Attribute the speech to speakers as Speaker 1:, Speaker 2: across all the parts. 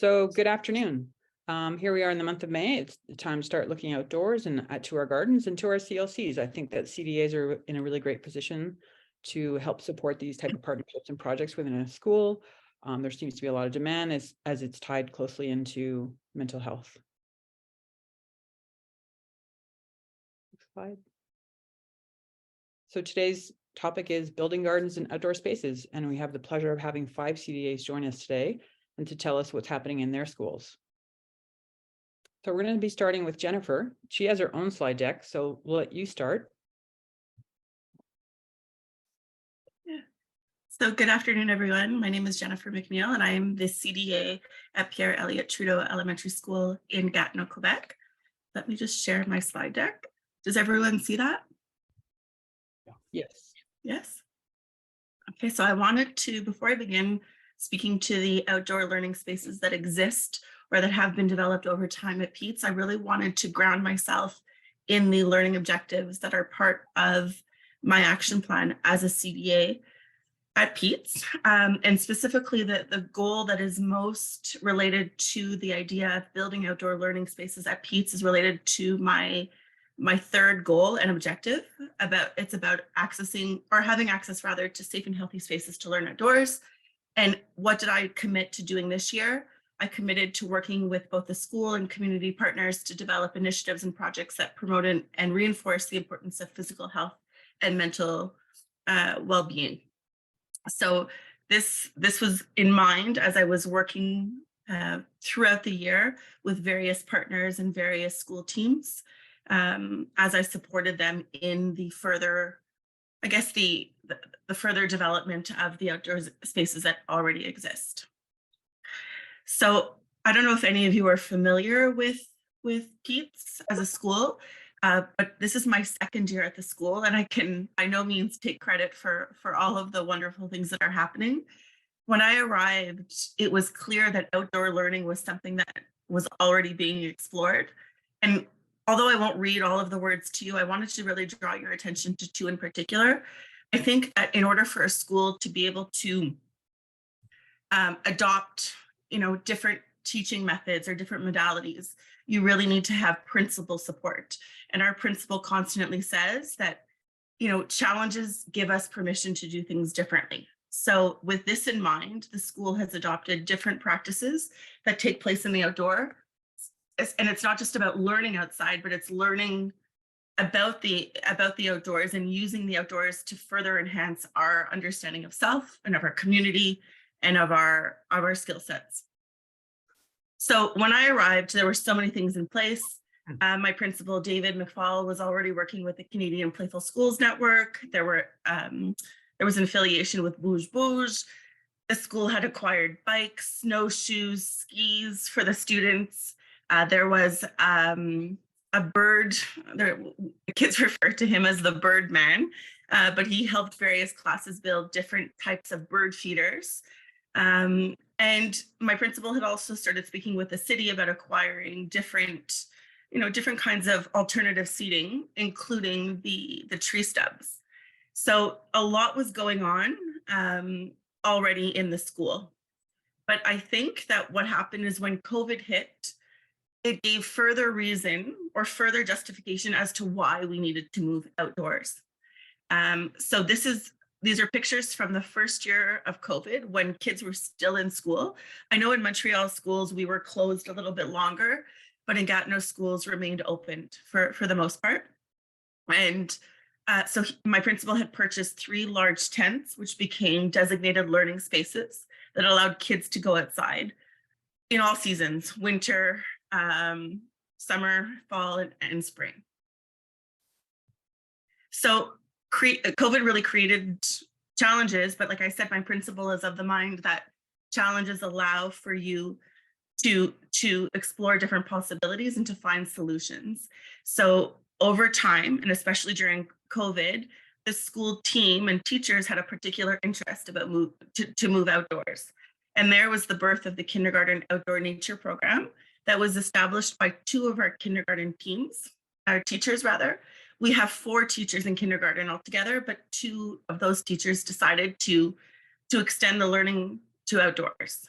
Speaker 1: So good afternoon. Here we are in the month of May. It's time to start looking outdoors and to our gardens and to our CLCs. I think that CDAs are in a really great position to help support these type of partnerships and projects within a school. There seems to be a lot of demand as it's tied closely into mental health. Next slide. So today's topic is building gardens and outdoor spaces, and we have the pleasure of having 5 CDAs join us today and to tell us what's happening in their schools. So we're going to be starting with Jennifer. She has her own slide deck, so we'll let you start.
Speaker 2: So good afternoon, everyone. My name is Jennifer McNeil, and I am the CDA at Pierre Elliott Trudeau Elementary School in Gatineau, Quebec. Let me just share my slide deck. Does everyone see that?
Speaker 1: Yes.
Speaker 2: Yes. Okay, so I wanted to, before I begin speaking to the outdoor learning spaces that exist or that have been developed over time at PETS, I really wanted to ground myself in the learning objectives that are part of my action plan as a CDA at PETS, and specifically the goal that is most related to the idea of building outdoor learning spaces at PETS is related to my third goal and objective. It's about accessing, or having access rather, to safe and healthy spaces to learn outdoors. And what did I commit to doing this year? I committed to working with both the school and community partners to develop initiatives and projects that promote and reinforce the importance of physical health and mental well-being. So this was in mind as I was working throughout the year with various partners and various school teams as I supported them in the further, I guess, the further development of the outdoor spaces that already exist. So I don't know if any of you are familiar with PETS as a school, but this is my second year at the school, and I can by no means take credit for all of the wonderful things that are happening. When I arrived, it was clear that outdoor learning was something that was already being explored. And although I won't read all of the words to you, I wanted to really draw your attention to 2 in particular. I think that in order for a school to be able to adopt, different teaching methods or different modalities, you really need to have principal support. And our principal constantly says that, challenges give us permission to do things differently. So with this in mind, the school has adopted different practices that take place in the outdoor. And it's not just about learning outside, but it's learning about the outdoors and using the outdoors to further enhance our understanding of self and of our community and of our skill sets. So when I arrived, there were so many things in place. My principal, David McFall, was already working with the Canadian Playful Schools Network. There was an affiliation with Bouge Bouge. The school had acquired bikes, snowshoes, skis for the students. There was a bird, the kids refer to him as the bird man, but he helped various classes build different types of bird feeders. And my principal had also started speaking with the city about acquiring different kinds of alternative seating, including the tree stubs. So a lot was going on already in the school. But I think that what happened is when COVID hit, it gave further reason or further justification as to why we needed to move outdoors. So these are pictures from the first year of COVID when kids were still in school. I know in Montreal schools, we were closed a little bit longer, but in Gatineau schools remained open for the most part. And so my principal had purchased 3 large tents, which became designated learning spaces that allowed kids to go outside in all seasons, winter, summer, fall, and spring. So COVID really created challenges, but like I said, my principal is of the mind that challenges allow for you to explore different possibilities and to find solutions. So over time, and especially during COVID, the school team and teachers had a particular interest about to move outdoors. And there was the birth of the kindergarten outdoor nature program that was established by 2 of our kindergarten teachers rather. We have 4 teachers in kindergarten altogether, but 2 of those teachers decided to extend the learning to outdoors.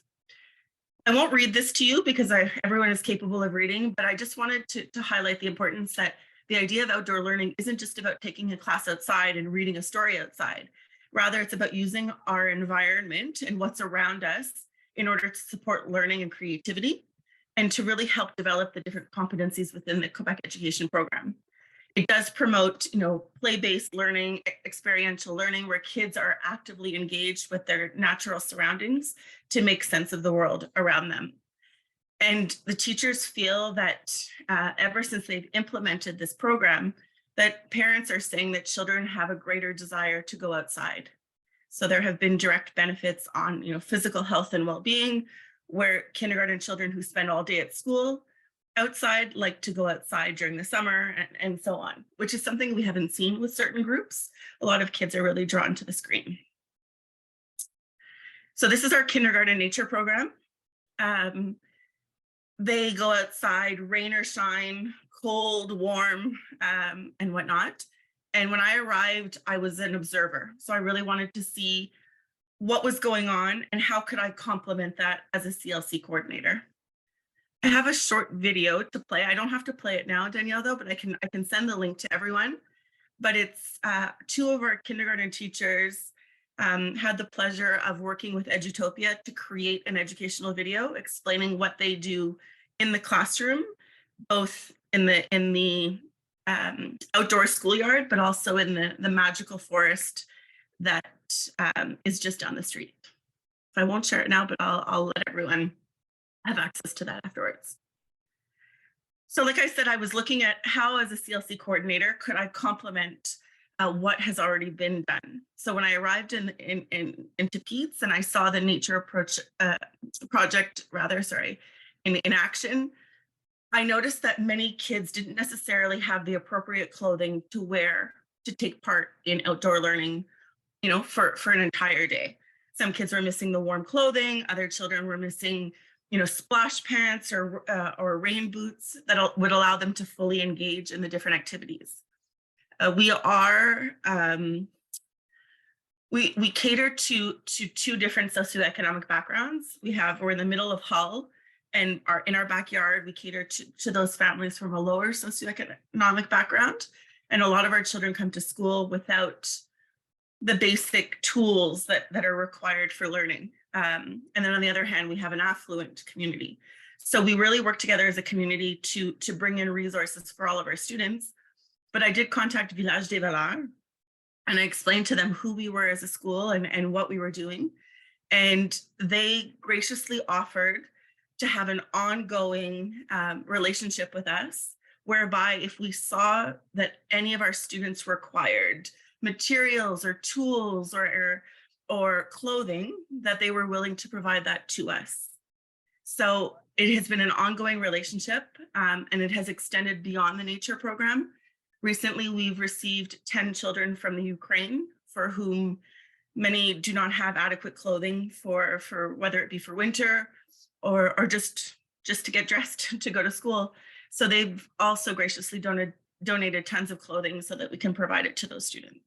Speaker 2: I won't read this to you because everyone is capable of reading, but I just wanted to highlight the importance that the idea of outdoor learning isn't just about taking a class outside and reading a story outside. Rather, it's about using our environment and what's around us in order to support learning and creativity and to really help develop the different competencies within the Quebec education program. It does promote, play-based learning, experiential learning, where kids are actively engaged with their natural surroundings to make sense of the world around them. And the teachers feel that ever since they've implemented this program, that parents are saying that children have a greater desire to go outside. So there have been direct benefits on, physical health and well-being, where kindergarten children who spend all day at school outside like to go outside during the summer and so on, which is something we haven't seen with certain groups. A lot of kids are really drawn to the screen. So this is our kindergarten nature program. They go outside, rain or shine, cold, warm, and whatnot. And when I arrived, I was an observer. So I really wanted to see what was going on and how could I complement that as a CLC coordinator. I have a short video to play. I don't have to play it now, Danielle, though, but I can send the link to everyone. But it's 2 of our kindergarten teachers had the pleasure of working with Edutopia to create an educational video explaining what they do in the classroom, both in the outdoor schoolyard, but also in the magical forest that is just down the street. So I won't share it now, but I'll let everyone have access to that afterwards. So like I said, I was looking at how, as a CLC coordinator, could I complement what has already been done. So when I arrived into Pete's and I saw the nature approach project, in action, I noticed that many kids didn't necessarily have the appropriate clothing to wear to take part in outdoor learning, for an entire day. Some kids were missing the warm clothing. Other children were missing splash pants or rain boots that would allow them to fully engage in the different activities. We cater to 2 different socioeconomic backgrounds. We're in the middle of Hull, and in our backyard, we cater to those families from a lower socioeconomic background. And a lot of our children come to school without the basic tools that are required for learning. And then on the other hand, we have an affluent community. So we really work together as a community to bring in resources for all of our students. But I did contact Village des Valeurs, and I explained to them who we were as a school and what we were doing. And they graciously offered to have an ongoing relationship with us, whereby if we saw that any of our students required materials or tools or clothing, that they were willing to provide that to us. So it has been an ongoing relationship, and it has extended beyond the nature program. Recently, we've received 10 children from the Ukraine for whom many do not have adequate clothing for whether it be for winter or just to get dressed to go to school. So they've also graciously donated tons of clothing so that we can provide it to those students.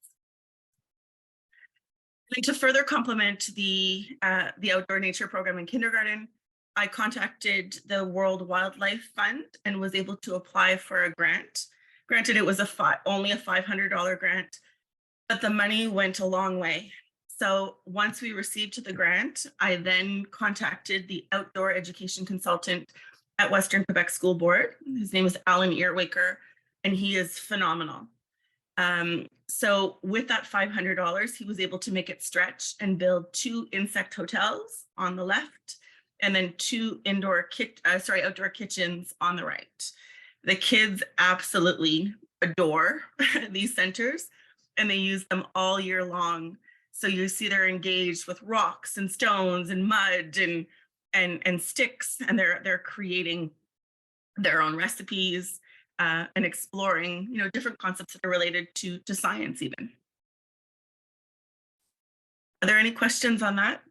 Speaker 2: And to further complement the outdoor nature program in kindergarten, I contacted the World Wildlife Fund and was able to apply for a grant. Granted, it was only a $500 grant, but the money went a long way. So once we received the grant, I then contacted the outdoor education consultant at Western Quebec School Board. His name is Alan Earwaker, and he is phenomenal. So with that $500, he was able to make it stretch and build 2 insect hotels on the left, and then 2 outdoor kitchens on the right. The kids absolutely adore these centers, and they use them all year long. So you see they're engaged with rocks and stones and mud and sticks, and they're creating their own recipes and exploring, different concepts that are related to science even. Are there any questions on that?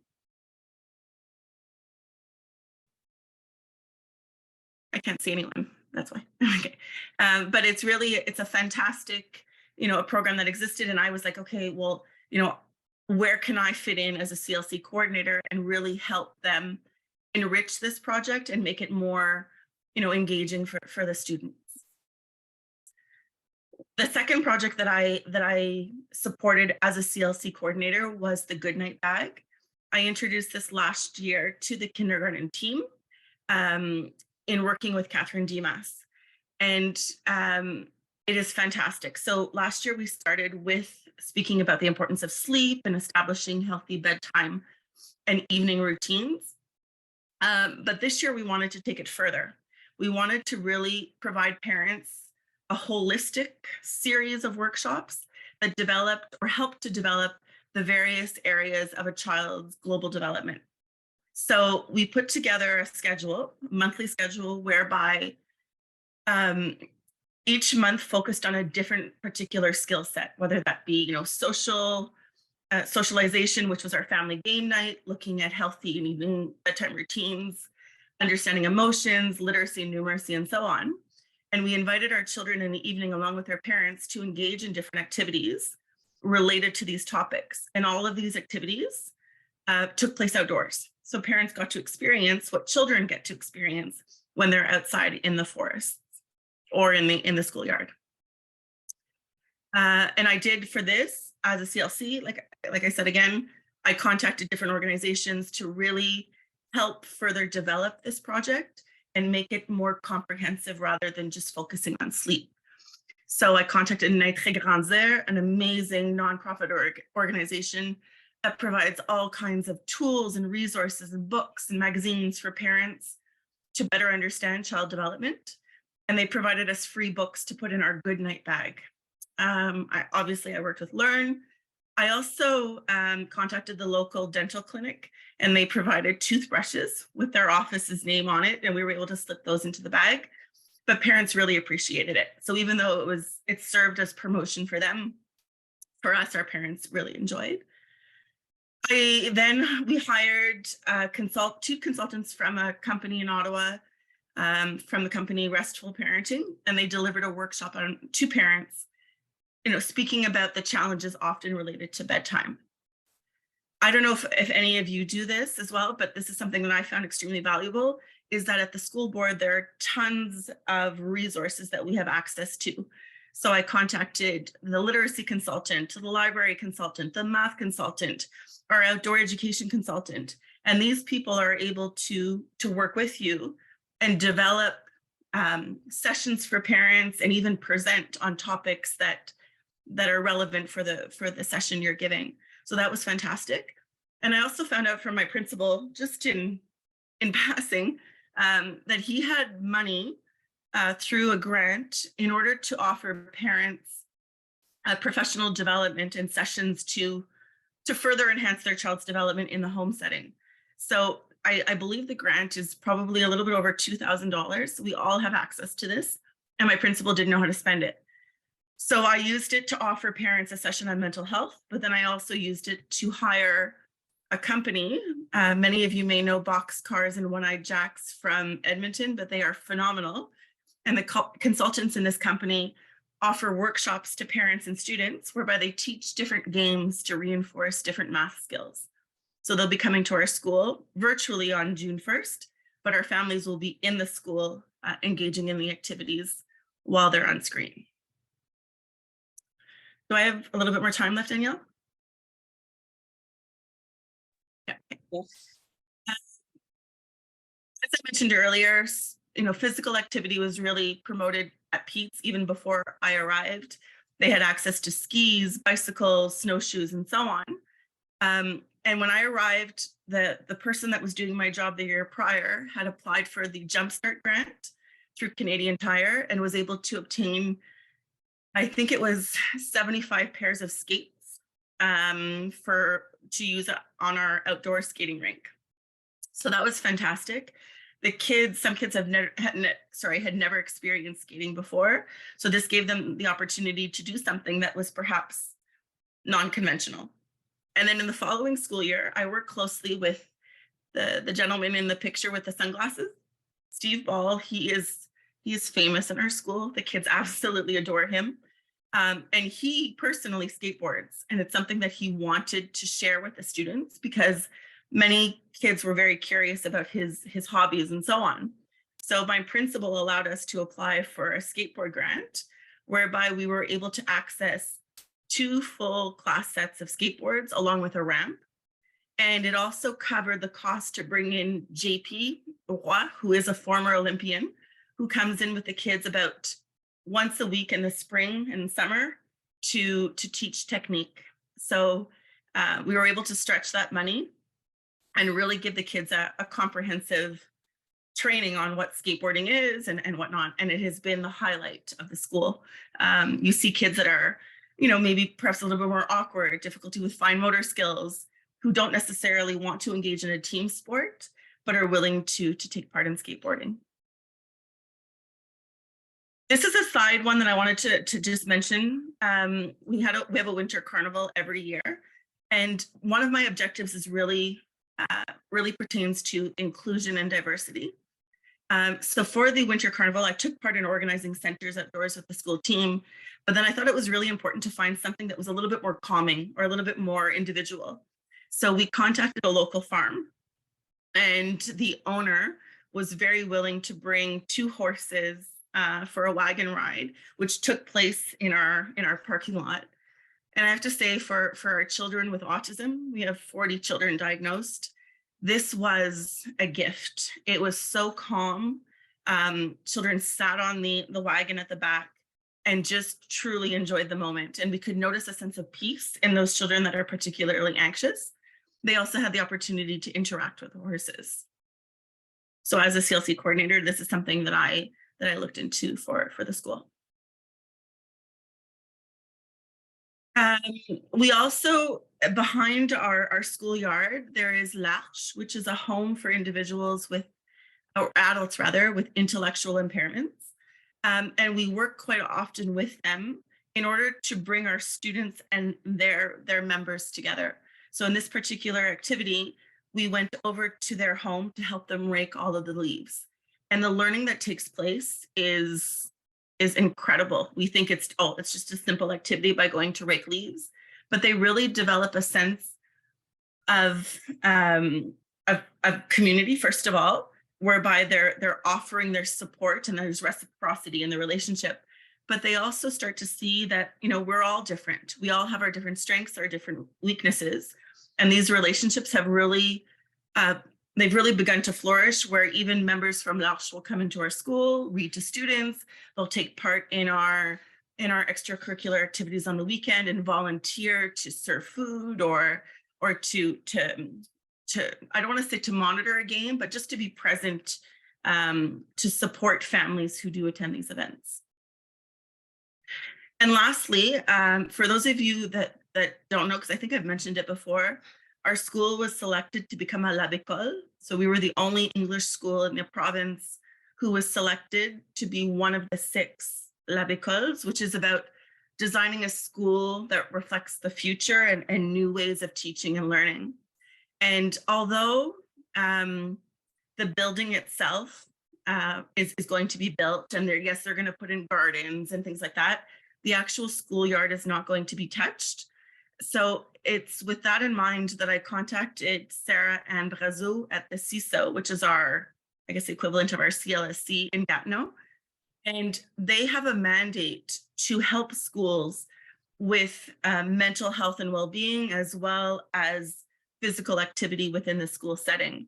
Speaker 2: I can't see anyone, that's why. Okay. But it's a fantastic, a program that existed, and I was like, okay, well, where can I fit in as a CLC coordinator and really help them enrich this project and make it more, engaging for the students. The second project that I supported as a CLC coordinator was the Goodnight Bag. I introduced this last year to the kindergarten team in working with Catherine Dimas. And it is fantastic. So last year we started with speaking about the importance of sleep and establishing healthy bedtime and evening routines. But this year we wanted to take it further. We wanted to really provide parents a holistic series of workshops that developed or helped to develop the various areas of a child's global development. So we put together a schedule, monthly schedule, whereby each month focused on a different particular skill set, whether that be, socialization, which was our family game night, looking at healthy and evening bedtime routines, understanding emotions, literacy, numeracy, and so on. And we invited our children in the evening, along with their parents, to engage in different activities related to these topics. And all of these activities took place outdoors. So parents got to experience what children get to experience when they're outside in the forests or in the schoolyard. And I did for this as a CLC, like I said, again, I contacted different organizations to really help further develop this project and make it more comprehensive rather than just focusing on sleep. So I contacted Notre Grands Airs, an amazing nonprofit organization that provides all kinds of tools and resources and books and magazines for parents to better understand child development. And they provided us free books to put in our Goodnight Bag. I worked with Learn. I also contacted the local dental clinic, and they provided toothbrushes with their office's name on it, and we were able to slip those into the bag. But parents really appreciated it. So even though it served as promotion for them, for us, our parents really enjoyed. We hired two consultants from a company in Ottawa, from the company Restful Parenting, and they delivered a workshop to parents, speaking about the challenges often related to bedtime. I don't know if any of you do this as well, but this is something that I found extremely valuable, is that at the school board, there are tons of resources that we have access to. So I contacted the literacy consultant, the library consultant, the math consultant, our outdoor education consultant, and these people are able to work with you and develop sessions for parents and even present on topics that are relevant for the session you're giving. So that was fantastic. And I also found out from my principal, just in passing, that he had money through a grant in order to offer parents professional development and sessions to further enhance their child's development in the home setting. So I believe the grant is probably a little bit over $2,000. We all have access to this, and my principal didn't know how to spend it. So I used it to offer parents a session on mental health, but then I also used it to hire a company. Many of you may know Boxcars and One-Eyed Jacks from Edmonton, but they are phenomenal. And the consultants in this company offer workshops to parents and students whereby they teach different games to reinforce different math skills. So they'll be coming to our school virtually on June 1st, but our families will be in the school engaging in the activities while they're on screen. Do I have a little bit more time left, Danielle? Yeah.
Speaker 1: Yes.
Speaker 2: As I mentioned earlier, physical activity was really promoted at Pete's even before I arrived. They had access to skis, bicycles, snowshoes, and so on. And when I arrived, the person that was doing my job the year prior had applied for the Jumpstart grant through Canadian Tire and was able to obtain, I think it was 75 pairs of skates to use on our outdoor skating rink. So that was fantastic. Some kids had never experienced skating before. So this gave them the opportunity to do something that was perhaps non-conventional. And then in the following school year, I worked closely with the gentleman in the picture with the sunglasses, Steve Ball. He is famous in our school. The kids absolutely adore him. And he personally skateboards, and it's something that he wanted to share with the students because many kids were very curious about his hobbies and so on. So my principal allowed us to apply for a skateboard grant, whereby we were able to access 2 full class sets of skateboards along with a ramp. And it also covered the cost to bring in JP Roy, who is a former Olympian, who comes in with the kids about once a week in the spring and summer to teach technique. So we were able to stretch that money and really give the kids a comprehensive training on what skateboarding is and whatnot. And it has been the highlight of the school. You see kids that are, maybe perhaps a little bit more awkward, difficulty with fine motor skills, who don't necessarily want to engage in a team sport, but are willing to take part in skateboarding. This is a side one that I wanted to just mention. We have a winter carnival every year. And one of my objectives is really pertains to inclusion and diversity. So for the winter carnival, I took part in organizing centers outdoors with the school team, but then I thought it was really important to find something that was a little bit more calming or a little bit more individual. So we contacted a local farm, and the owner was very willing to bring 2 horses for a wagon ride, which took place in our parking lot. And I have to say, for our children with autism, we have 40 children diagnosed. This was a gift. It was so calm. Children sat on the wagon at the back and just truly enjoyed the moment. And we could notice a sense of peace in those children that are particularly anxious. They also had the opportunity to interact with the horses. So as a CLC coordinator, this is something that I looked into for the school. We also, behind our schoolyard, there is L'Arche, which is a home for individuals or adults rather, with intellectual impairments. And we work quite often with them in order to bring our students and their members together. So in this particular activity, we went over to their home to help them rake all of the leaves. And the learning that takes place is incredible. We think it's just a simple activity by going to rake leaves, but they really develop a sense of community, first of all, whereby they're offering their support and there's reciprocity in the relationship. But they also start to see that, we're all different. We all have our different strengths, our different weaknesses. And these relationships have really, they've really begun to flourish, where even members from L'Arche will come into our school, read to students, they'll take part in our extracurricular activities on the weekend and volunteer to serve food or to I don't want to say to monitor a game, but just to be present to support families who do attend these events. And lastly, for those of you that don't know, because I think I've mentioned it before, our school was selected to become a Lab École. So we were the only English school in the province who was selected to be one of the 6 Lab Écoles, which is about designing a school that reflects the future and new ways of teaching and learning. And although the building itself is going to be built, and they're going to put in gardens and things like that, the actual schoolyard is not going to be touched. So it's with that in mind that I contacted Sarah and Brazeau at the CISO, which is our, I guess, equivalent of our CLC in Gatineau. And they have a mandate to help schools with mental health and well-being, as well as physical activity within the school setting.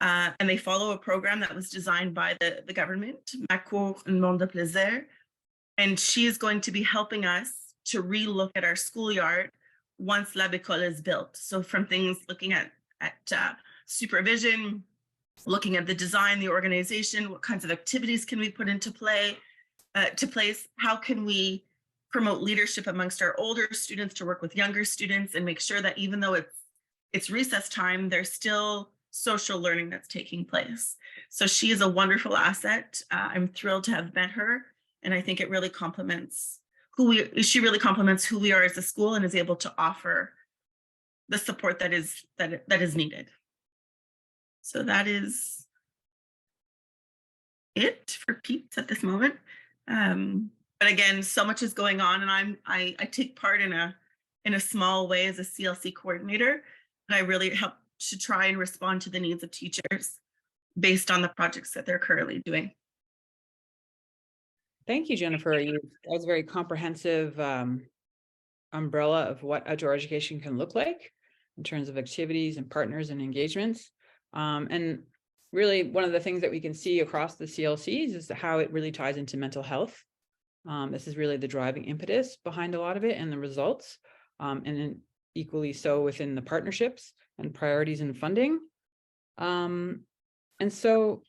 Speaker 2: And they follow a program that was designed by the government, Ma Cour, un monde de plaisir. And she is going to be helping us to relook at our schoolyard once Lab École is built. So from things looking at supervision, looking at the design, the organization, what kinds of activities can we put into place? How can we promote leadership amongst our older students to work with younger students and make sure that even though it's recess time, there's still social learning that's taking place. So she is a wonderful asset. I'm thrilled to have met her. And I think it really complements she really complements who we are as a school and is able to offer the support that is needed. So that is it for Peeps at this moment. But again, so much is going on, and I take part in a small way as a CLC coordinator. And I really to try and respond to the needs of teachers based on the projects that they're currently doing.
Speaker 1: Thank you, Jennifer. That was a very comprehensive umbrella of what outdoor education can look like in terms of activities and partners and engagements. And really, one of the things that we can see across the CLCs is how it really ties into mental health. This is really the driving impetus behind a lot of it and the results, and then equally so within the partnerships and priorities and funding. And so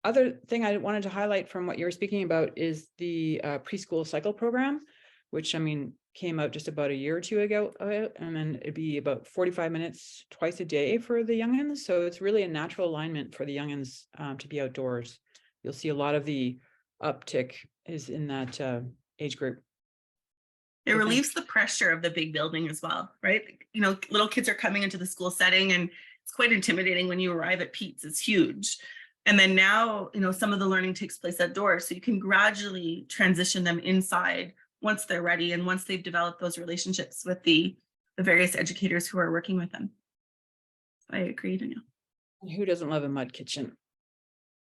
Speaker 1: other thing I wanted to highlight from what you were speaking about is the preschool cycle program, which came out just about a year or two ago, and then it'd be about 45 minutes twice a day for the youngins. So it's really a natural alignment for the youngins to be outdoors. You'll see a lot of the uptick is in that age group.
Speaker 2: It relieves the pressure of the big building as well, right? Little kids are coming into the school setting, and it's quite intimidating when you arrive at Pete's. It's huge. And then now, some of the learning takes place outdoors. So you can gradually transition them inside once they're ready and once they've developed those relationships with the various educators who are working with them. So I agree, Danielle.
Speaker 1: Who doesn't love a mud kitchen?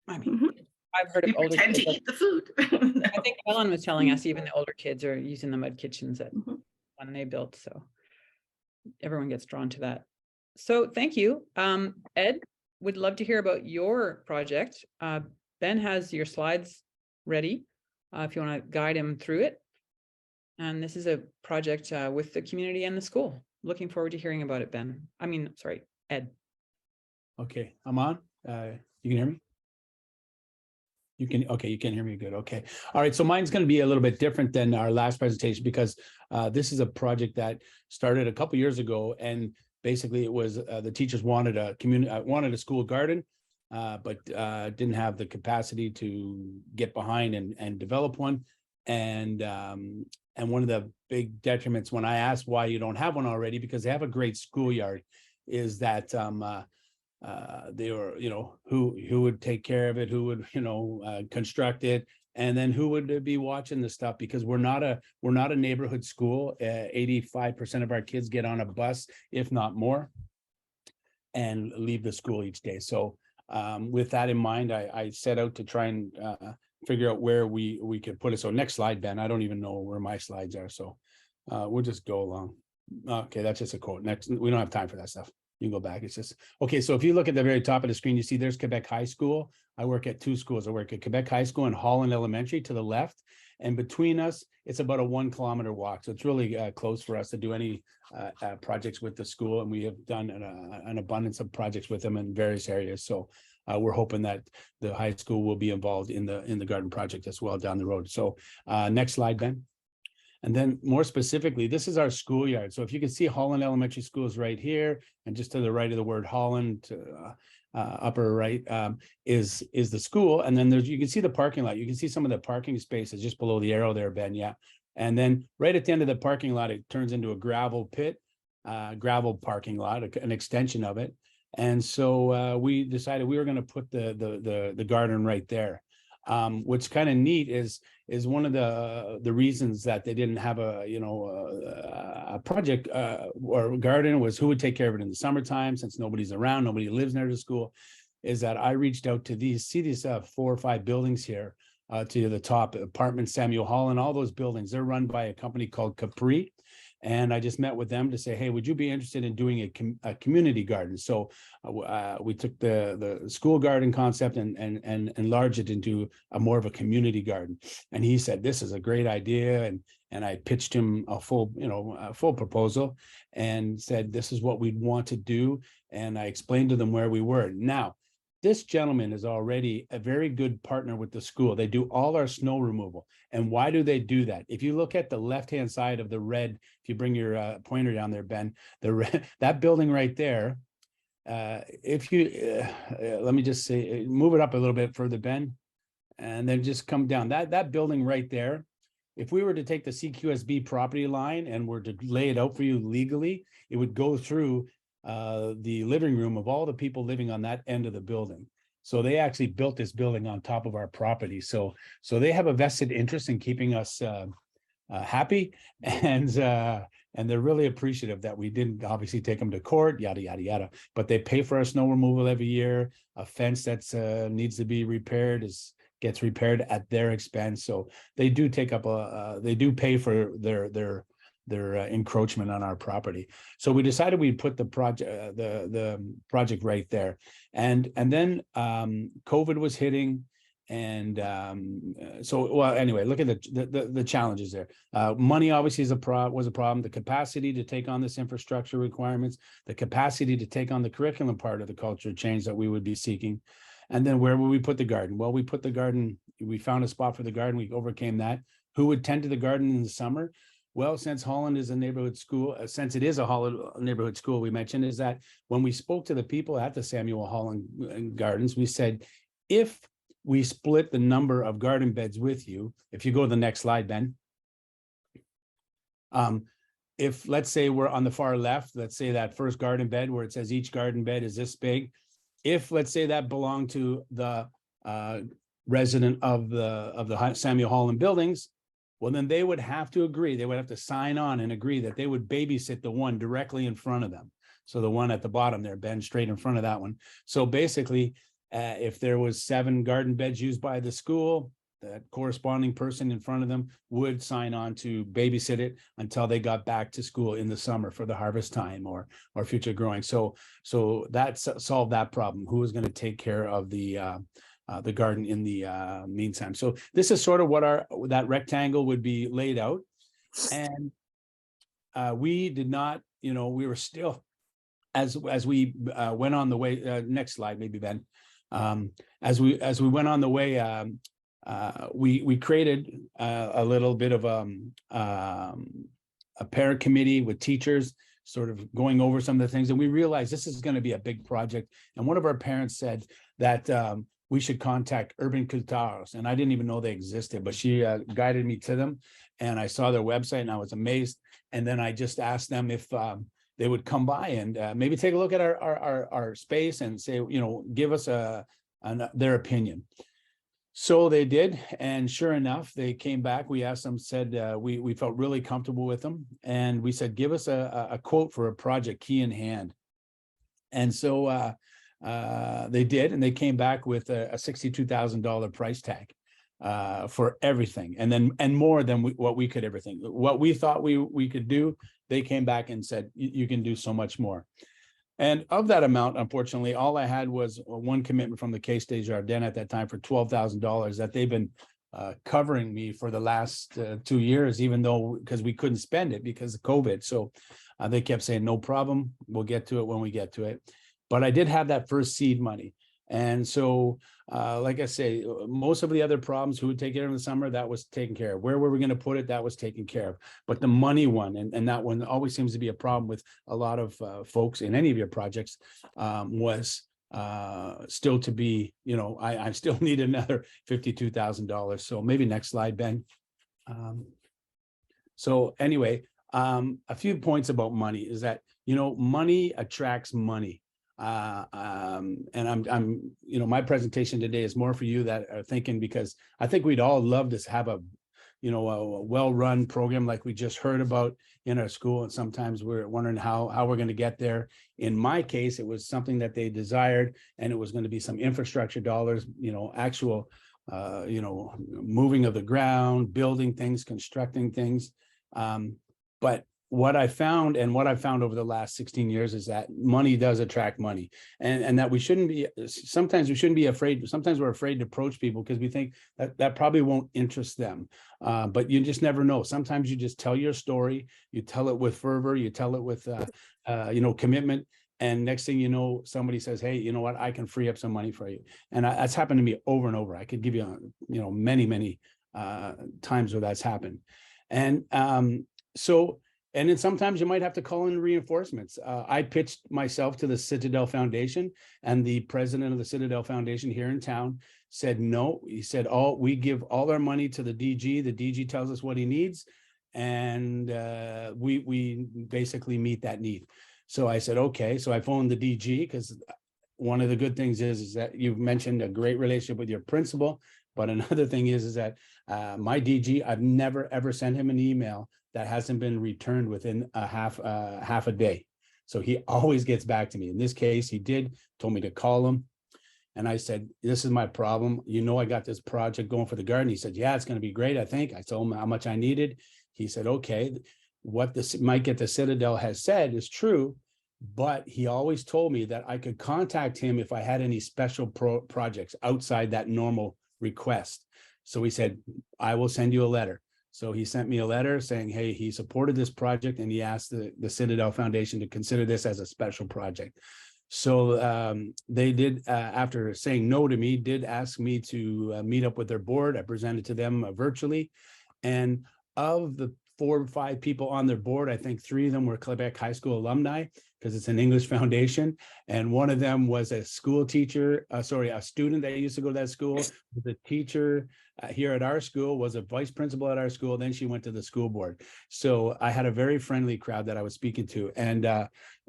Speaker 2: I've
Speaker 1: heard of older
Speaker 2: kids to eat the food.
Speaker 1: I think Ellen was telling us even the older kids are using the mud kitchens that when they built. So everyone gets drawn to that. So thank you. Ed, would love to hear about your project. Ben has your slides ready if you want to guide him through it. And this is a project with the community and the school. Looking forward to hearing about it, Ben. Sorry, Ed.
Speaker 3: Okay, I'm on. You can hear me? You can hear me good. Okay. All right. So mine's going to be a little bit different than our last presentation because this is a project that started a couple years ago, and basically it was the teachers wanted a school garden, but didn't have the capacity to get behind and develop one. And one of the big detriments when I asked why you don't have one already, because they have a great schoolyard, is that they were, who would take care of it, who would, construct it, and then who would be watching the stuff, because we're not a neighborhood school. 85% of our kids get on a bus, if not more, and leave the school each day. So with that in mind, I set out to try and figure out where we could put it. So next slide, Ben. I don't even know where my slides are, so we'll just go along. Okay, that's just a quote. Next, we don't have time for that stuff. You can go back. It's just, okay, so if you look at the very top of the screen, you see there's Quebec High School. I work at two schools. I work at Quebec High School and Holland Elementary to the left. And between us, it's about a 1 kilometer walk. So it's really close for us to do any projects with the school. And we have done an abundance of projects with them in various areas. So we're hoping that the high school will be involved in the garden project as well down the road. So next slide, Ben. And then more specifically, this is our schoolyard. So if you can see Holland Elementary School is right here, and just to the right of the word Holland, upper right, is the school. And then you can see the parking lot. You can see some of the parking spaces just below the arrow there, Ben. Yeah. And then right at the end of the parking lot, it turns into a gravel pit, gravel parking lot, an extension of it. And so we decided we were going to put the garden right there. What's kind of neat is one of the reasons that they didn't have a project or garden was who would take care of it in the summertime, since nobody's around, nobody lives near the school, is that I reached out to these 4 or 5 buildings here to the top, apartment Samuel Hall, and all those buildings. They're run by a company called Capri. And I just met with them to say, hey, would you be interested in doing a community garden? So we took the school garden concept and enlarged it into more of a community garden. And he said, this is a great idea. And I pitched him a full proposal and said, this is what we'd want to do. And I explained to them where we were. Now, this gentleman is already a very good partner with the school. They do all our snow removal. And why do they do that? If you look at the left-hand side of the red, if you bring your pointer down there, Ben, that building right there, if you, let me just say, move it up a little bit further, Ben, and then just come down. That building right there, if we were to take the CQSB property line and were to lay it out for you legally, it would go through the living room of all the people living on that end of the building. So they actually built this building on top of our property. So they have a vested interest in keeping us happy and and they're really appreciative that we didn't obviously take them to court, yada, yada, yada, but they pay for our snow removal every year. A fence that's needs to be repaired gets repaired at their expense. So they do take up they do pay for their encroachment on our property. So we decided we'd put the project right there. And then COVID was hitting. And well, anyway, look at the challenges there. Money obviously was a problem. The capacity to take on this infrastructure requirements, the capacity to take on the curriculum part of the culture change that we would be seeking. And then where would we put the garden? Well, we put the garden, we found a spot for the garden. We overcame that. Who would tend to the garden in the summer? Well, since Holland is a neighborhood school, since it is a Holland neighborhood school, we mentioned is that when we spoke to the people at the Samuel Holland Gardens, we said, if we split the number of garden beds with you, if you go to the next slide, Ben, if let's say we're on the far left, let's say that first garden bed where it says each garden bed is this big, if let's say that belonged to the resident of the Samuel Holland buildings, well, then they would have to agree, they would have to sign on and agree that they would babysit the one directly in front of them. So the one at the bottom there, Ben, straight in front of that one. So basically, if there was 7 garden beds used by the school, that corresponding person in front of them would sign on to babysit it until they got back to school in the summer for the harvest time or future growing. So that solved that problem. Who was going to take care of the garden in the meantime? So this is sort of what that rectangle would be laid out. And we did not, we were still, as we went on the way, next slide, maybe, Ben. As we went on the way, we created a little bit of a parent committee with teachers, sort of going over some of the things, and we realized this is going to be a big project. And one of our parents said that we should contact Urban Cultures, and I didn't even know they existed, but she guided me to them, and I saw their website, and I was amazed. And then I just asked them if they would come by and maybe take a look at our space and say, give us their opinion. So they did, and sure enough, they came back. We asked them, said we felt really comfortable with them, and we said, give us a quote for a project key in hand. And so they did, and they came back with a $62,000 price tag for everything, and more than what we could ever think. What we thought we could do, they came back and said, you can do so much more. And of that amount, unfortunately, all I had was one commitment from the Caisse des Jardins at that time for $12,000 that they've been covering me for the last 2 years, even though, because we couldn't spend it because of COVID. So they kept saying, no problem, we'll get to it when we get to it. But I did have that first seed money. And so, like I say, most of the other problems, who would take care of in the summer, that was taken care of. Where were we going to put it? That was taken care of. But the money one, and that one always seems to be a problem with a lot of folks in any of your projects, was still to be, I still need another $52,000. So maybe next slide, Ben. So anyway, a few points about money is that, money attracts money. And I'm, my presentation today is more for you that are thinking, because I think we'd all love to have a well-run program like we just heard about in our school. And sometimes we're wondering how we're going to get there. In my case, it was something that they desired, and it was going to be some infrastructure dollars, actual, moving of the ground, building things, constructing things. But what I found over the last 16 years is that money does attract money, and that sometimes we shouldn't be afraid. Sometimes we're afraid to approach people because we think that probably won't interest them. But you just never know. Sometimes you just tell your story, you tell it with fervor, you tell it with, commitment. And next thing you know, somebody says, hey, you know what, I can free up some money for you. And that's happened to me over and over. I could give you, many times where that's happened. And and then sometimes you might have to call in reinforcements. I pitched myself to the Citadel Foundation, and the president of the Citadel Foundation here in town said no. He said, we give all our money to the DG. The DG tells us what he needs, and we basically meet that need. So I said, okay. So I phoned the DG, because one of the good things is that you've mentioned a great relationship with your principal. But another thing is that my DG, I've never, ever sent him an email that hasn't been returned within half a day. So he always gets back to me. In this case, he told me to call him. And I said, this is my problem. I got this project going for the garden. He said, yeah, it's going to be great, I think. I told him how much I needed. He said, okay, what this Mike at the Citadel has said is true, but he always told me that I could contact him if I had any special projects outside that normal request. So he said, I will send you a letter. So he sent me a letter saying, hey, he supported this project and he asked the Citadel Foundation to consider this as a special project. So they did, after saying no to me, did ask me to meet up with their board. I presented to them virtually. And of the 4 or 5 people on their board, I think 3 of them were Quebec High School alumni, because it's an English foundation. And one of them was a school teacher, a student that used to go to that school. The teacher here at our school was a vice principal at our school. Then she went to the school board. So I had a very friendly crowd that I was speaking to. And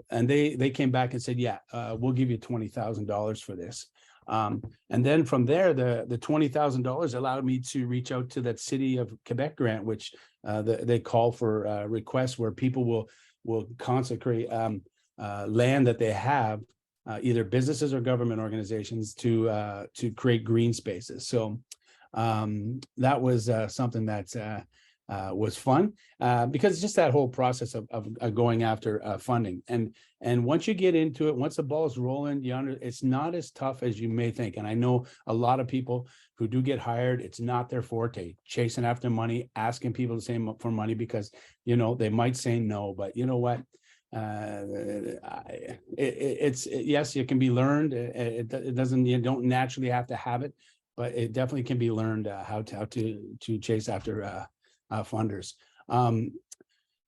Speaker 3: they came back and said, yeah, we'll give you $20,000 for this. And then from there, the $20,000 allowed me to reach out to that City of Quebec grant, which they call for requests where people will consecrate land that they have, either businesses or government organizations, to create green spaces. So that was something that was fun, because just that whole process of going after funding. And once you get into it, once the ball's rolling, it's not as tough as you may think. And I know a lot of people who do get hired, it's not their forte, chasing after money, asking people to say for money, because, they might say no, but you know what? Yes, it can be learned. It doesn't, you don't naturally have to have it, but it definitely can be learned how to chase after funders.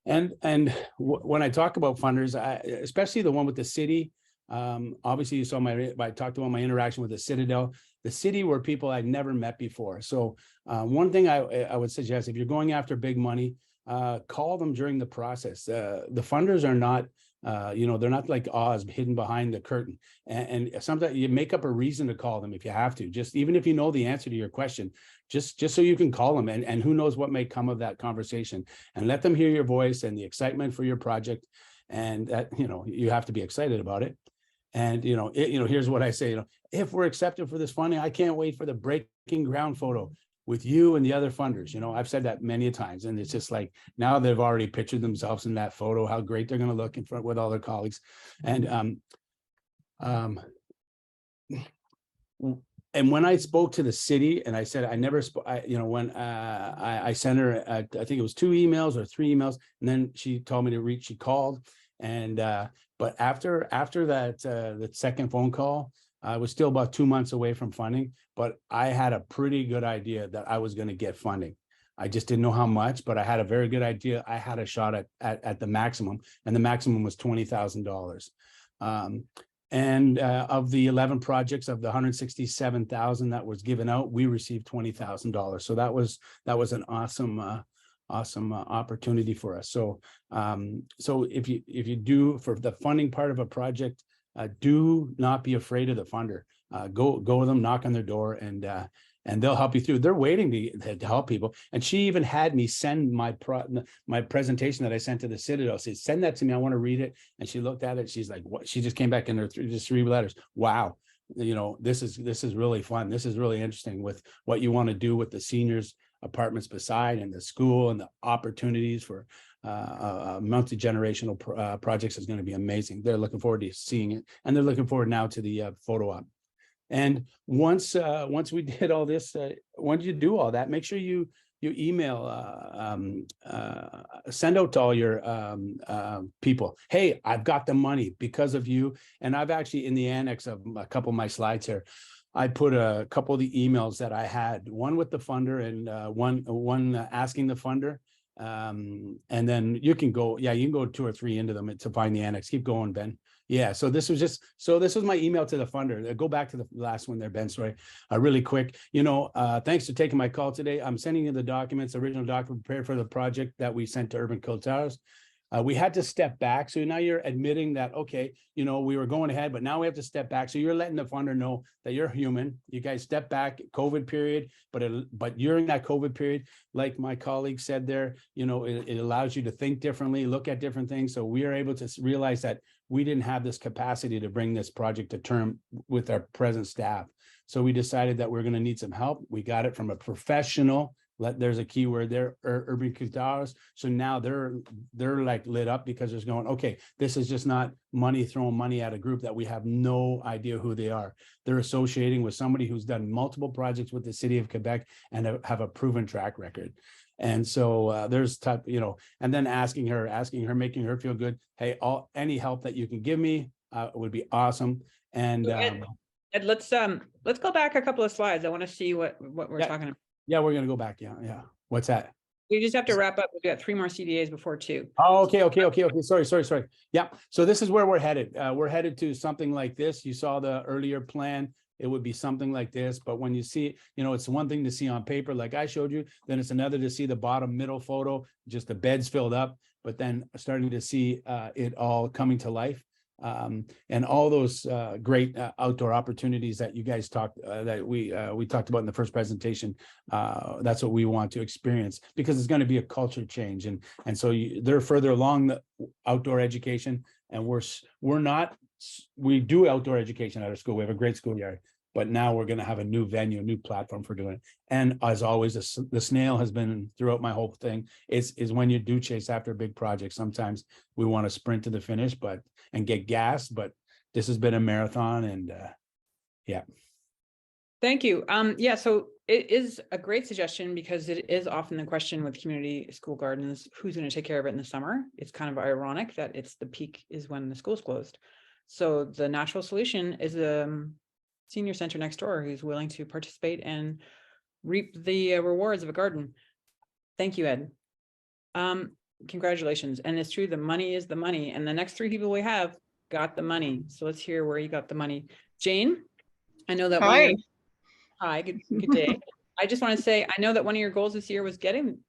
Speaker 3: And when I talk about funders, especially the one with the city, obviously you saw I talked about my interaction with the Citadel. The city were people I'd never met before. So one thing I would suggest, if you're going after big money, call them during the process. The funders are not, they're not like Oz, hidden behind the curtain. And sometimes you make up a reason to call them if you have to, just even if you know the answer to your question, just so you can call them, and who knows what may come of that conversation, and let them hear your voice and the excitement for your project. And that, you have to be excited about it. And, here's what I say, if we're accepted for this funding, I can't wait for the breaking ground photo with you and the other funders. I've said that many times, and it's just like, now they've already pictured themselves in that photo, how great they're going to look in front with all their colleagues. And when I spoke to the city, and I said, I never spoke, when I sent her, I think it was 2 emails or 3 emails, and then she told me to reach, she called. And, but after that, the second phone call, I was still about 2 months away from funding, but I had a pretty good idea that I was going to get funding. I just didn't know how much, but I had a very good idea. I had a shot at the maximum, and the maximum was $20,000. And of the 11 projects of the 167,000 that was given out, we received $20,000. So that was an awesome opportunity for us. So so if you do, for the funding part of a project, do not be afraid of the funder. Go to them, knock on their door, and they'll help you through. They're waiting to help people. And she even had me send my presentation that I sent to the Citadel. Said, send that to me. I want to read it. And she looked at it. She's like, what? She just came back in her just 3 letters. Wow. This is really fun. This is really interesting with what you want to do with the seniors apartments beside, and the school, and the opportunities for multi-generational projects is going to be amazing. They're looking forward to seeing it, and they're looking forward now to the photo op. And once we did all this, once you do all that, make sure you email, send out to all your people, hey, I've got the money because of you. And I've actually, in the annex of a couple of my slides here, I put a couple of the emails that I had, one with the funder and one asking the funder. And then you can go 2 or 3 into them to find the annex. Keep going, Ben. Yeah, so this was my email to the funder. Go back to the last one there, Ben, sorry, really quick. Thanks for taking my call today. I'm sending you the documents, original document prepared for the project that we sent to Urban Cultures. We had to step back. So now you're admitting that, okay, you know, we were going ahead, but now we have to step back. So you're letting the funder know that you're human. You guys step back, COVID period, but during that COVID period, like my colleague said there, you know, it allows you to think differently, look at different things. So we are able to realize that we didn't have this capacity to bring this project to term with our present staff. So we decided that we're going to need some help. We got it from a professional. There's a keyword there, urban Kudaras. So now they're like lit up because there's going, okay, this is just not money throwing money at a group that we have no idea who they are. They're associating with somebody who's done multiple projects with the city of Quebec and have a proven track record. And so there's type, you know, and then asking her, making her feel good. Hey, any help that you can give me would be awesome. And
Speaker 1: Ed, let's go back a couple of slides. I want to see what we're talking about.
Speaker 3: Yeah, we're gonna go back. Yeah. What's that?
Speaker 1: We just have to wrap up. We've got 3 more CDAs before 2.
Speaker 3: Oh, okay. Sorry. Yeah. So this is where we're headed. We're headed to something like this. You saw the earlier plan. It would be something like this. But when you see, you know, it's one thing to see on paper, like I showed you, then it's another to see the bottom middle photo, just the beds filled up, but then starting to see it all coming to life. And all those great outdoor opportunities that you guys talked that we talked about in the first presentation. That's what we want to experience, because it's going to be a culture change, and so they're further along the outdoor education, and we do outdoor education at our school. We have a great schoolyard, but now we're going to have a new venue, a new platform for doing it. And as always, the snail has been throughout my whole thing. Is when you do chase after a big project, sometimes we want to sprint to the finish, and get gas, but this has been a marathon, and yeah.
Speaker 1: Thank you. Yeah, so it is a great suggestion, because it is often the question with community school gardens, who's going to take care of it in the summer? It's kind of ironic that it's the peak is when the school's closed. So the natural solution is a senior center next door who's willing to participate and reap the rewards of a garden. Thank you, Ed. Congratulations. And it's true, the money is the money, and the next 3 people we have got the money. So let's hear where you got the money. Jane, I know that. Hi, good day. I just want to say, I know that one of your goals this year was getting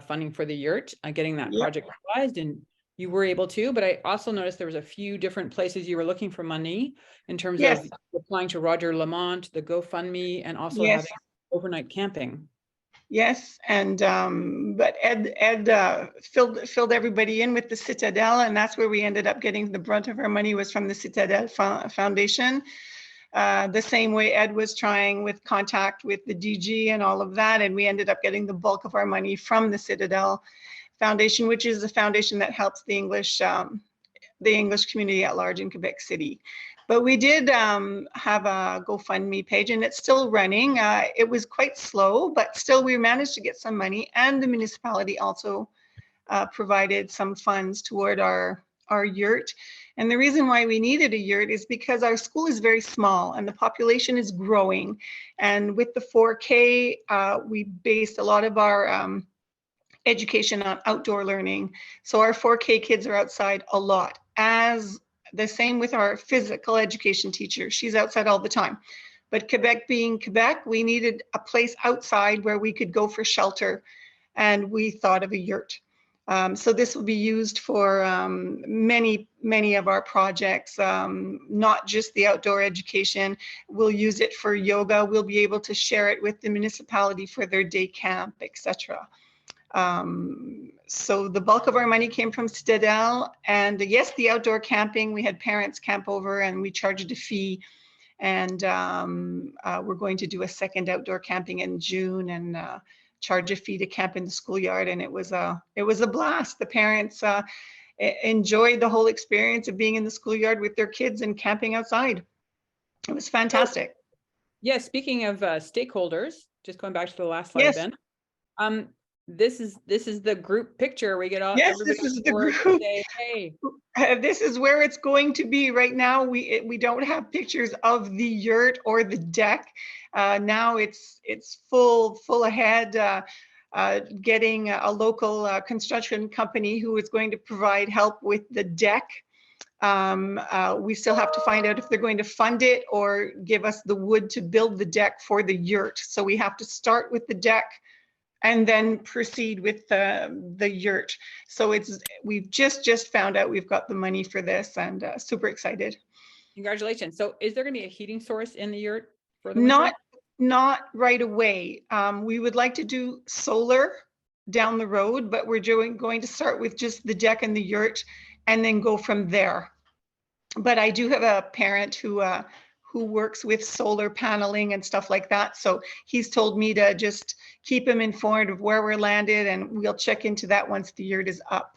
Speaker 1: funding for the Yurt, getting that project realized, and you were able to, but I also noticed there was a few different places you were looking for money in terms of applying to Roger Lamont, the GoFundMe, and also having overnight camping.
Speaker 4: Yes, and but Ed filled everybody in with the Citadel, and that's where we ended up getting the brunt of our money, was from the Citadel Foundation. The same way Ed was trying with contact with the DG and all of that, and we ended up getting the bulk of our money from the Citadel Foundation, which is a foundation that helps the English community at large in Quebec City. But we did have a GoFundMe page, and it's still running. It was quite slow, but still we managed to get some money, and the municipality also provided some funds toward our yurt. And the reason why we needed a yurt is because our school is very small and the population is growing. And with the 4K, we based a lot of our education on outdoor learning. So our 4K kids are outside a lot, as the same with our physical education teacher. She's outside all the time. But Quebec being Quebec, we needed a place outside where we could go for shelter. And we thought of a yurt. So this will be used for many of our projects, not just the outdoor education. We'll use it for yoga. We'll be able to share it with the municipality for their day camp, etc. So the bulk of our money came from Citadel, and yes, the outdoor camping, we had parents camp over and we charged a fee, and we're going to do a second outdoor camping in June and charge a fee to camp in the schoolyard, and it was a blast. The parents enjoyed the whole experience of being in the schoolyard with their kids and camping outside. It was fantastic.
Speaker 1: Yeah, speaking of stakeholders, just going back to the last slide, Ben. This is the group picture. We get all.
Speaker 4: Yes, this is the group.
Speaker 1: Say, hey.
Speaker 4: This is where it's going to be. Right now, we don't have pictures of the yurt or the deck. Now it's full ahead. Getting a local construction company who is going to provide help with the deck. We still have to find out if they're going to fund it or give us the wood to build the deck for the yurt. So we have to start with the deck and then proceed with the yurt. So we've just found out we've got the money for this, and super excited.
Speaker 1: Congratulations. So is there going to be a heating source in the yurt for the winter?
Speaker 4: Not right away. We would like to do solar down the road, but we're going to start with just the deck and the yurt and then go from there. But I do have a parent who works with solar paneling and stuff like that. So he's told me to just keep him informed of where we're landed, and we'll check into that once the yurt is up.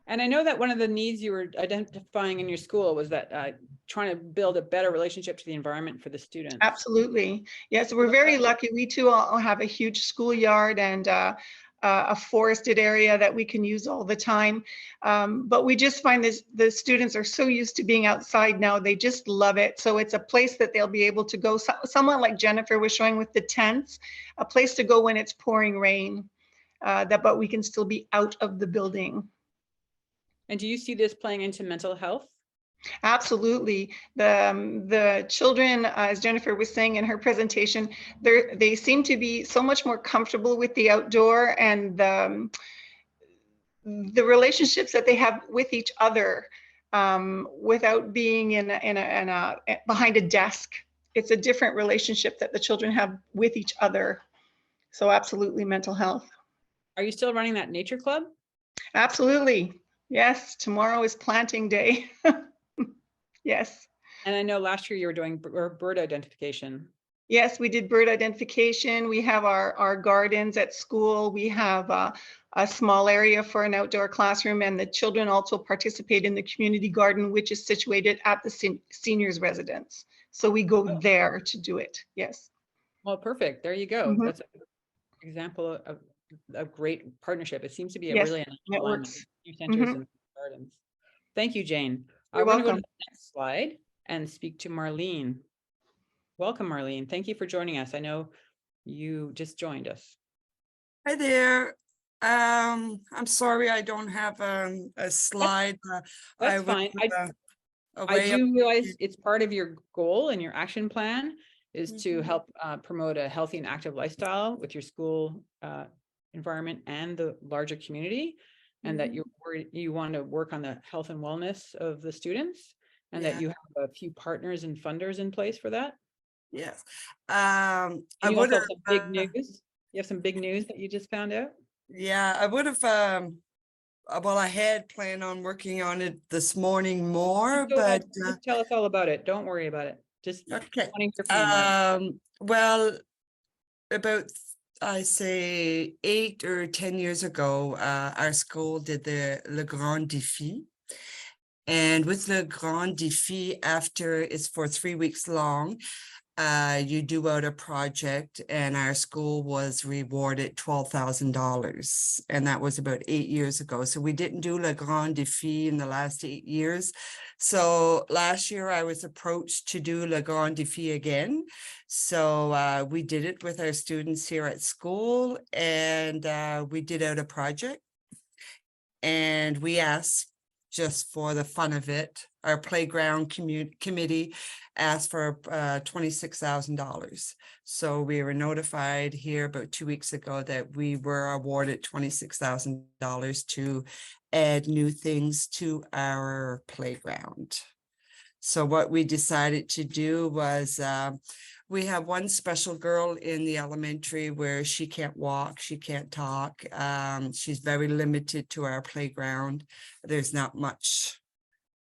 Speaker 1: And I know that one of the needs you were identifying in your school was that trying to build a better relationship to the environment for the students.
Speaker 4: Absolutely. Yes, we're very lucky. We too all have a huge schoolyard and a forested area that we can use all the time. But we just find the students are so used to being outside now, they just love it. So it's a place that they'll be able to go, somewhat like Jennifer was showing with the tents, a place to go when it's pouring rain, but we can still be out of the building.
Speaker 1: And do you see this playing into mental health?
Speaker 4: Absolutely. The children, as Jennifer was saying in her presentation, they seem to be so much more comfortable with the outdoor, and the relationships that they have with each other without being behind a desk. It's a different relationship that the children have with each other. So absolutely, mental health.
Speaker 1: Are you still running that nature club?
Speaker 4: Absolutely. Yes. Tomorrow is planting day. Yes.
Speaker 1: And I know last year you were doing bird identification.
Speaker 4: Yes, we did bird identification. We have our gardens at school. We have a small area for an outdoor classroom, and the children also participate in the community garden, which is situated at the seniors' residence. So we go there to do it. Yes.
Speaker 1: Well, perfect. There you go.
Speaker 4: Mhm.
Speaker 1: That's an example of a great partnership. It seems to be a
Speaker 4: Yes,
Speaker 1: really
Speaker 4: it works.
Speaker 1: centers
Speaker 4: Mhm.
Speaker 1: and gardens. Thank you, Jane.
Speaker 4: You're
Speaker 1: We're going to go to
Speaker 4: welcome.
Speaker 1: the next slide and speak to Marlene. Welcome, Marlene. Thank you for joining us. I know you just joined us.
Speaker 5: Hi there. I'm sorry I don't have a slide.
Speaker 1: That's fine. I do realize it's part of your goal and your action plan is to help promote a healthy and active lifestyle with your school environment and the larger community, and that you want to work on the health and wellness of the students, and that you have a few partners and funders in place for that.
Speaker 5: Yes.
Speaker 1: I would have some big news. You have some big news that you just found out.
Speaker 5: Yeah, I would have. Well, I had planned on working on it this morning more, but
Speaker 1: just tell us all about it. Don't worry about it. Just
Speaker 5: okay.
Speaker 1: Well,
Speaker 5: About I say 8 or 10 years ago, our school did the Le Grand Défi. And with Le Grand Défi, after it's for 3 weeks long, you do out a project, and our school was rewarded $12,000. And that was about 8 years ago. So we didn't do Le Grand Défi in the last 8 years. So last year I was approached to do Le Grand Défi again. So we did it with our students here at school, and we did out a project. And we asked, just for the fun of it, our playground committee asked for $26,000. So we were notified here about 2 weeks ago that we were awarded $26,000 to add new things to our playground. So what we decided to do was we have one special girl in the elementary where she can't walk, she can't talk. She's very limited to our playground. There's not much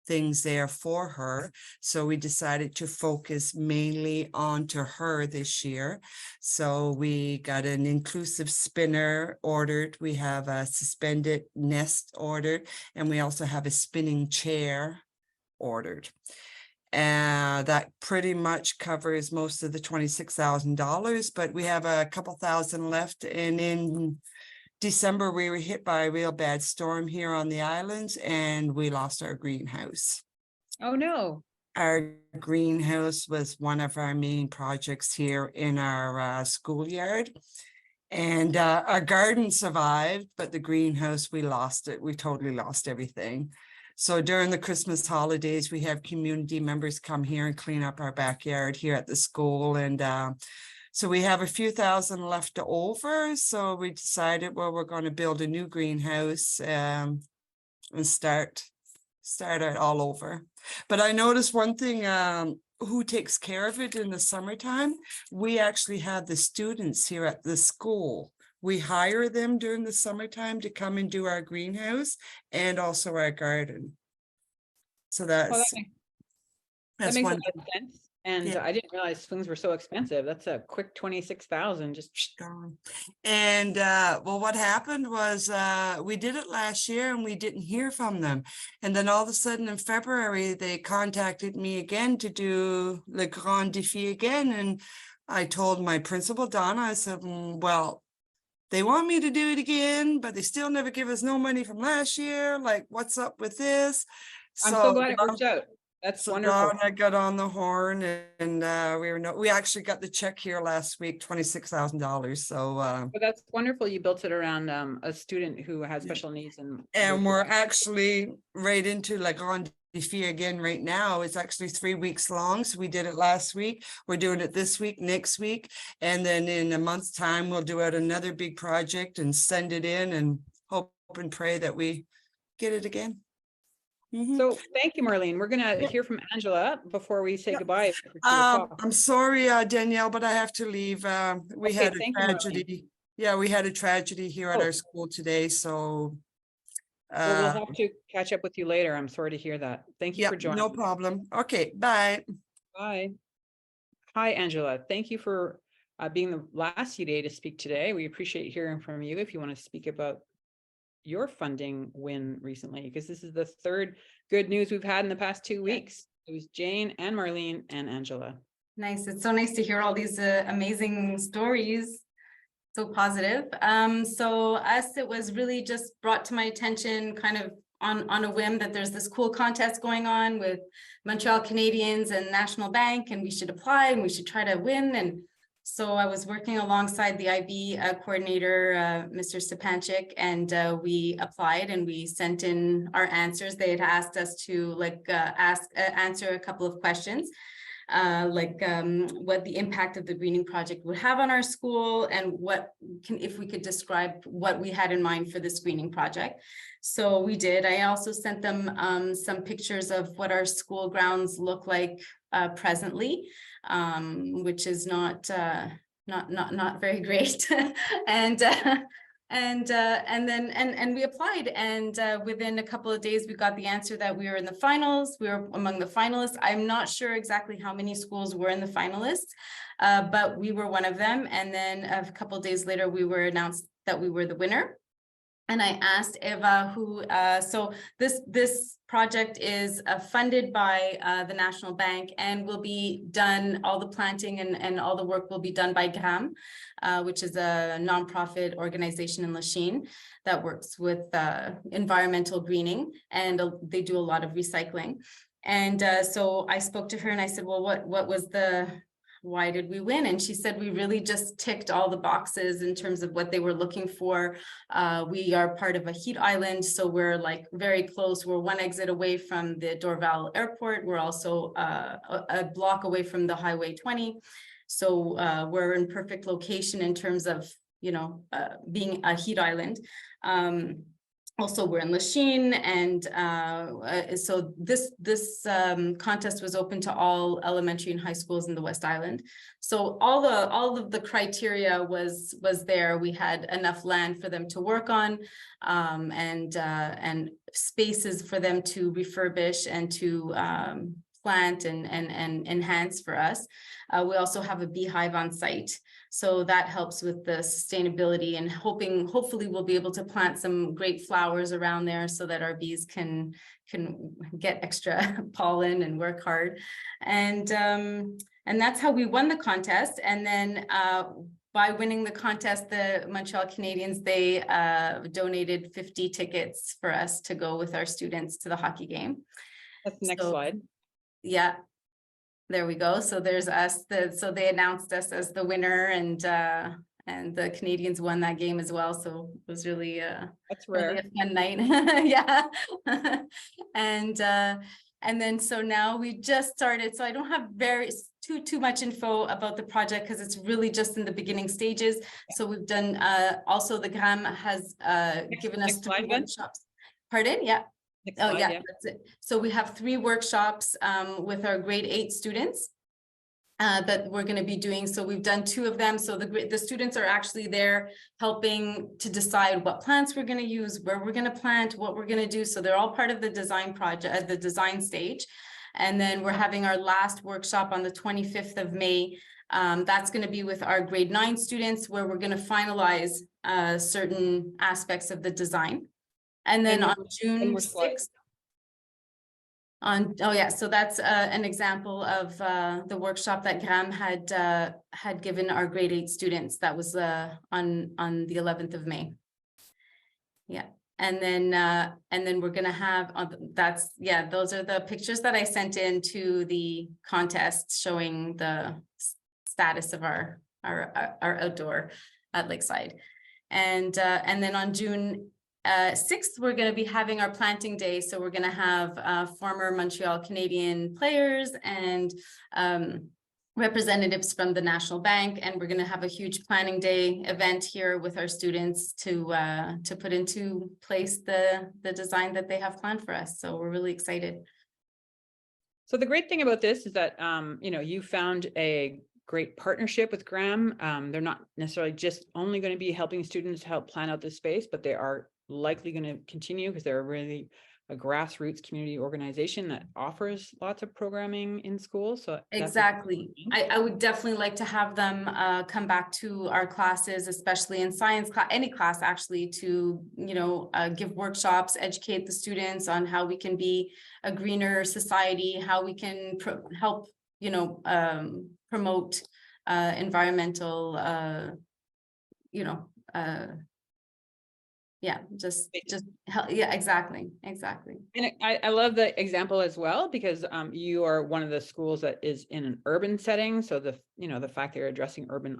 Speaker 5: things there for her. So we decided to focus mainly onto her this year. So we got an inclusive spinner ordered. We have a suspended nest ordered, and we also have a spinning chair ordered. That pretty much covers most of the $26,000, but we have a couple thousand left. And in December, we were hit by a real bad storm here on the islands, and we lost our greenhouse.
Speaker 1: Oh no.
Speaker 5: Our greenhouse was one of our main projects here in our schoolyard. And our garden survived, but the greenhouse, we lost it. We totally lost everything. So during the Christmas holidays, we have community members come here and clean up our backyard here at the school. And So we have a few thousand left over. So we decided, well, we're going to build a new greenhouse and start it all over. But I noticed one thing, who takes care of it in the summertime? We actually have the students here at the school. We hire them during the summertime to come and do our greenhouse and also our garden. So
Speaker 1: Well,
Speaker 5: that's
Speaker 1: that makes a
Speaker 5: one.
Speaker 1: lot of sense. And
Speaker 5: Yeah.
Speaker 1: I didn't realize swings were so expensive. That's a quick 26,000 just.
Speaker 5: Gone. And well, what happened was we did it last year and we didn't hear from them. And then all of a sudden in February, they contacted me again to do Le Grand Défi again. And I told my principal, Donna, I said, well, they want me to do it again, but they still never give us no money from last year. Like, what's up with this?
Speaker 1: I'm so glad it worked out. That's
Speaker 5: So
Speaker 1: wonderful.
Speaker 5: Donna got on the horn, and we actually got the check here last week, $26,000. So
Speaker 1: But that's wonderful. You built it around a student who has special needs
Speaker 5: and we're actually right into La Grande Défi again right now. It's actually 3 weeks long. So we did it last week. We're doing it this week, next week, and then in a month's time we'll do out another big project and send it in and hope and pray that we get it again.
Speaker 1: So thank you, Marlene. We're going to hear from Angela before we say goodbye. For 2 o'clock.
Speaker 5: I'm sorry, Danielle, but I have to leave. We had a
Speaker 1: thank you, Marlene.
Speaker 5: tragedy. Yeah, we had a tragedy here at our school today. So
Speaker 1: Well, we'll have to catch up with you later. I'm sorry to hear that. Thank you
Speaker 5: yeah,
Speaker 1: for joining.
Speaker 5: no problem. Okay, bye.
Speaker 1: Bye. Hi, Angela. Thank you for being the last CDA to speak today. We appreciate hearing from you. If you want to speak about your funding win recently, because this is the third good news we've had in the past 2 weeks. It was Jane and Marlene and Angela.
Speaker 6: Nice. It's so nice to hear all these amazing stories. So positive. So it was really just brought to my attention kind of on a whim that there's this cool contest going on with Montreal Canadiens and National Bank, and we should apply and we should try to win. And so I was working alongside the IB coordinator, Mr. Stepanchik, and we applied and we sent in our answers. They had asked us to answer a couple of questions, what the impact of the greening project would have on our school, and if we could describe what we had in mind for this greening project. So we did. I also sent them some pictures of what our school grounds look like presently, which is not very great. and we applied, and within a couple of days we got the answer that we were in the finals. We were among the finalists. I'm not sure exactly how many schools were in the finalists, but we were one of them. And then a couple of days later we were announced that we were the winner. And I asked Eva, so this project is funded by the National Bank and will be done, all the planting and all the work will be done by GRAM, which is a nonprofit organization in Lachine that works with environmental greening, and they do a lot of recycling. And so I spoke to her and I said, well, what was why did we win? And she said, we really just ticked all the boxes in terms of what they were looking for. We are part of a heat island, so we're like very close. We're one exit away from the Dorval Airport. We're also a block away from the Highway 20. So we're in perfect location in terms of, being a heat island. Also, we're in Lachine, and so this contest was open to all elementary and high schools in the West Island. So all of the criteria was there. We had enough land for them to work on, and spaces for them to refurbish and to plant and enhance for us. We also have a beehive on site, so that helps with the sustainability, and hopefully we'll be able to plant some great flowers around there so that our bees can get extra pollen and work hard. And that's how we won the contest. And then by winning the contest, the Montreal Canadiens, they donated 50 tickets for us to go with our students to the hockey game.
Speaker 1: That's the next slide.
Speaker 6: Yeah, there we go. So there's us. So they announced us as the winner, and the Canadiens won that game as well. So it was really
Speaker 1: that's rare.
Speaker 6: really a fun night. Yeah. And And then so now we just started, so I don't have too much info about the project because it's really just in the beginning stages. So we've done also the GRAM has given us
Speaker 1: next slide,
Speaker 6: 3
Speaker 1: Ben.
Speaker 6: workshops. Pardon? Yeah.
Speaker 1: Next
Speaker 6: Oh
Speaker 1: slide,
Speaker 6: yeah, that's it. So we have 3 workshops with our grade 8 students that we're going to be doing. So we've done 2 of them. So the students are actually there helping to decide what plants we're going to use, where we're going to plant, what we're going to do. So they're all part of the design project, the design stage. And then we're having our last workshop on the 25th of May. That's going to be with our grade 9 students, where we're going to finalize certain aspects of the design. And then on June 6th, so that's an example of the workshop that GRAM had given our grade 8 students. That was on the 11th of May. Yeah, and then we're gonna have those are the pictures that I sent in to the contest showing the status of our outdoor at Lakeside, and then on June 6th, we're going to be having our planting day. So we're going to have former Montreal Canadian players and representatives from the National Bank. And we're going to have a huge planting day event here with our students to put into place the design that they have planned for us. So we're really excited.
Speaker 1: So the great thing about this is that, you found a great partnership with GRAM. They're not necessarily just only going to be helping students help plan out this space, but they are likely going to continue because they're really a grassroots community organization that offers lots of programming in school. So
Speaker 6: exactly, I would definitely like to have them come back to our classes, especially in science class, any class actually, to give workshops, educate the students on how we can be a greener society, how we can help promote environmental exactly.
Speaker 1: And I love the example as well, because you are one of the schools that is in an urban setting. So the fact that you're addressing urban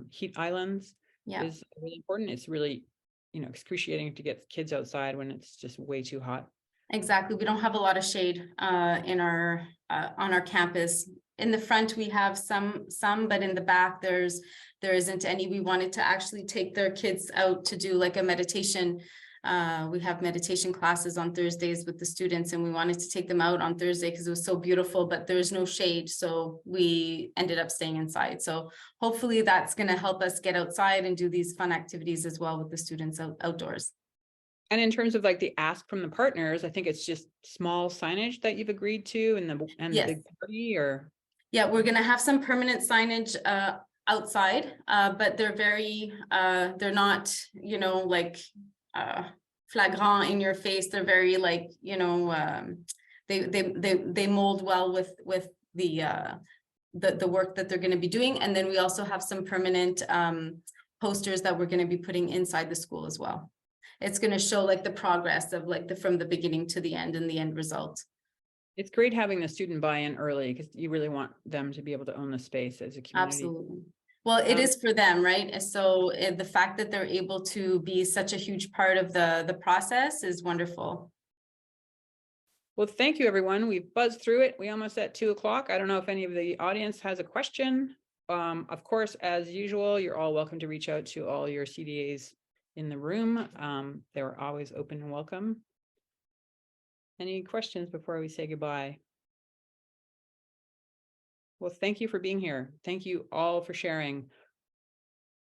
Speaker 1: heat islands is really important. It's really, excruciating to get kids outside when it's just way too hot.
Speaker 6: Exactly. We don't have a lot of shade in our on our campus. In the front, we have some, but in the back, there isn't any. We wanted to actually take their kids out to do like a meditation. We have meditation classes on Thursdays with the students, and we wanted to take them out on Thursday because it was so beautiful, but there's no shade. So we ended up staying inside. So hopefully that's going to help us get outside and do these fun activities as well with the students outdoors.
Speaker 1: And in terms of like the ask from the partners, I think it's just small signage that you've agreed to and the big party, or?
Speaker 6: Yeah, we're going to have some permanent signage outside, but they're very, they're not, flagrant in your face. They're very they mold well with the work that they're going to be doing. And then we also have some permanent posters that we're going to be putting inside the school as well. It's going to show the progress of from the beginning to the end and the end result.
Speaker 1: It's great having the student buy-in early, because you really want them to be able to own the space as a community.
Speaker 6: Absolutely. Well, it is for them, right? So the fact that they're able to be such a huge part of the process is wonderful.
Speaker 1: Well, thank you, everyone. We've buzzed through it. We almost at 2 o'clock. I don't know if any of the audience has a question. Of course, as usual, you're all welcome to reach out to all your CDAs in the room. They're always open and welcome. Any questions before we say goodbye? Well, thank you for being here. Thank you all for sharing.